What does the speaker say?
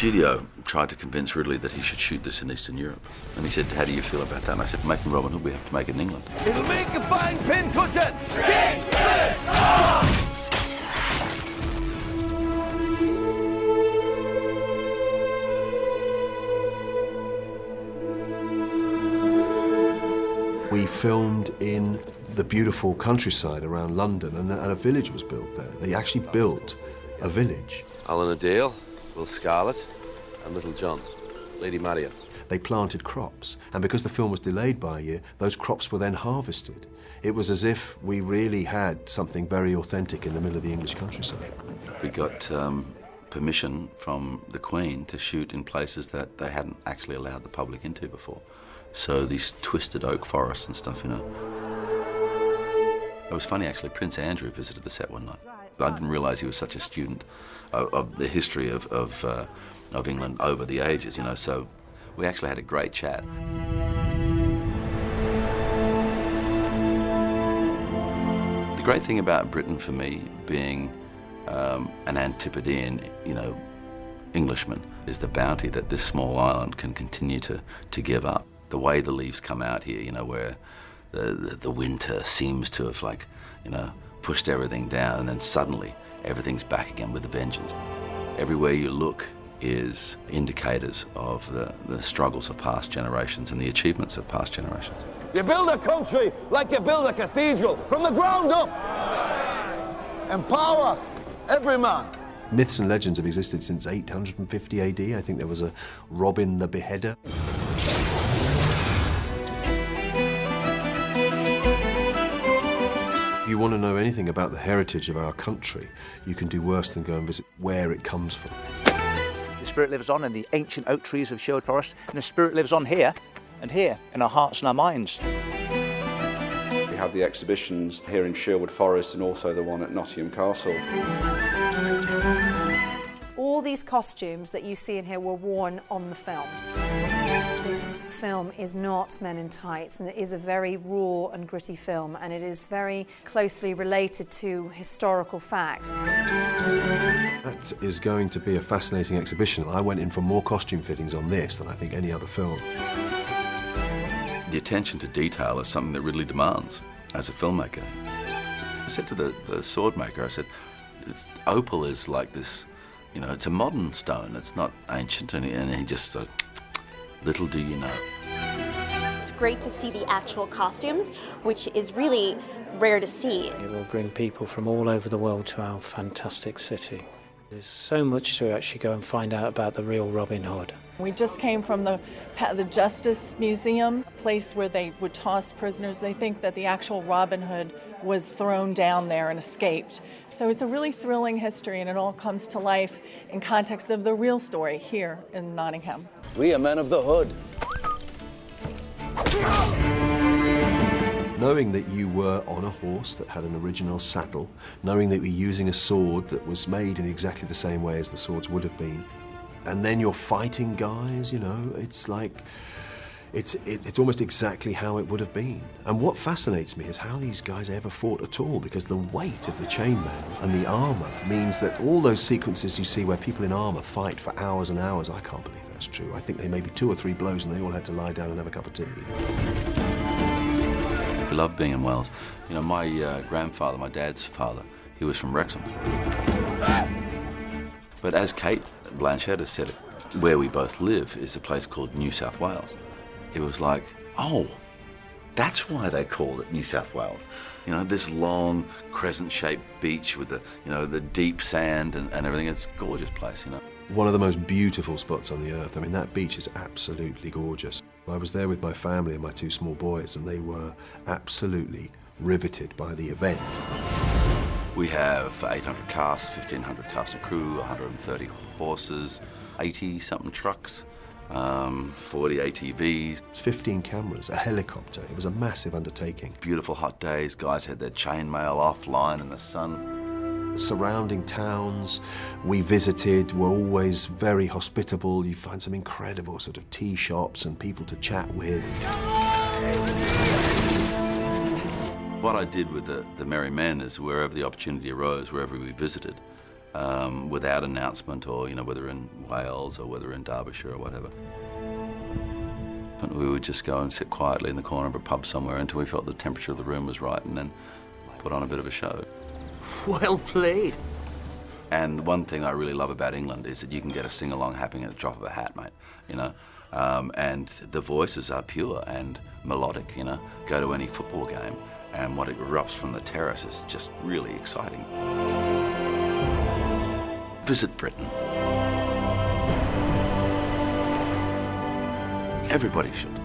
Studio tried to convince Ridley that he should shoot this in Eastern Europe. And he said, how do you feel about that? And I said, making Robin Hood, we have to make it in England. It'll make a fine pin cushion! We filmed in the beautiful countryside around London, and a village was built there. They actually built a village. Alan Adale, Will Scarlett, and Little John, Lady Marian. They planted crops, and because the film was delayed by a year, those crops were then harvested. It was as if we really had something very authentic in the middle of the English countryside. We got permission from the Queen to shoot in places that they hadn't actually allowed the public into before. So these twisted oak forests and stuff, you know. It was funny, actually. Prince Andrew visited the set one night. I didn't realise he was such a student of the history of England over the ages, you know, so we actually had a great chat. The great thing about Britain for me, being an Antipodean, you know, Englishman, is the bounty that this small island can continue to give up. The way the leaves come out here, you know, where the winter seems to have, like, you know, pushed everything down, and then suddenly everything's back again with a vengeance. Everywhere you look is indicators of the struggles of past generations and the achievements of past generations. You build a country like you build a cathedral, from the ground up. Empower every man. Myths and legends have existed since 850 AD. I think there was a Robin the Beheader. If you want to know anything about the heritage of our country, you can do worse than go and visit where it comes from. The spirit lives on in the ancient oak trees of Sherwood Forest, and the spirit lives on here and here in our hearts and our minds. We have the exhibitions here in Sherwood Forest and also the one at Nottingham Castle. All these costumes that you see in here were worn on the film. This film is not Men in Tights, and it is a very raw and gritty film, and it is very closely related to historical fact. That is going to be a fascinating exhibition. I went in for more costume fittings on this than I think any other film. The attention to detail is something that Ridley demands as a filmmaker. I said to the sword maker, I said, opal is like this, you know, it's a modern stone, it's not ancient, and he just said, little do you know. It's great to see the actual costumes, which is really rare to see. It will bring people from all over the world to our fantastic city. There's so much to actually go and find out about the real Robin Hood. We just came from the Justice Museum, a place where they would toss prisoners. They think that the actual Robin Hood was thrown down there and escaped. So it's a really thrilling history, and it all comes to life in context of the real story here in Nottingham. We are men of the hood. Knowing that you were on a horse that had an original saddle, knowing that you were using a sword that was made in exactly the same way as the swords would have been, and then you're fighting guys, you know, it's like, it's almost exactly how it would have been. And what fascinates me is how these guys ever fought at all, because the weight of the chainmail and the armour means that all those sequences you see where people in armour fight for hours and hours, I can't believe that's true. I think they maybe 2 or 3 blows and they all had to lie down and have a cup of tea. I love being in Wales. You know, my grandfather, my dad's father, he was from Wrexham. But as Kate Blanchett has said it, where we both live is a place called New South Wales. It was like, oh, that's why they called it New South Wales. You know, this long crescent-shaped beach with the, you know, the deep sand and everything. It's a gorgeous place, you know. One of the most beautiful spots on the earth. I mean, that beach is absolutely gorgeous. I was there with my family and my 2 small boys, and they were absolutely riveted by the event. We have 800 cast, 1,500 cast and crew, 130 horses, 80-something trucks, 40 ATVs. 15 cameras, a helicopter. It was a massive undertaking. Beautiful hot days, guys had their chainmail offline in the sun. Surrounding towns we visited were always very hospitable. You find some incredible sort of tea shops and people to chat with. What I did with the Merry Men is wherever the opportunity arose, wherever we visited, without announcement, or whether in Wales or whether in Derbyshire or whatever, we would just go and sit quietly in the corner of a pub somewhere until we felt the temperature of the room was right, and then put on a bit of a show. Well played. And one thing I really love about England is that you can get a sing-along happening at the drop of a hat, mate, and the voices are pure and melodic, Go to any football game and what erupts from the terrace is just really exciting. Visit Britain. Everybody should.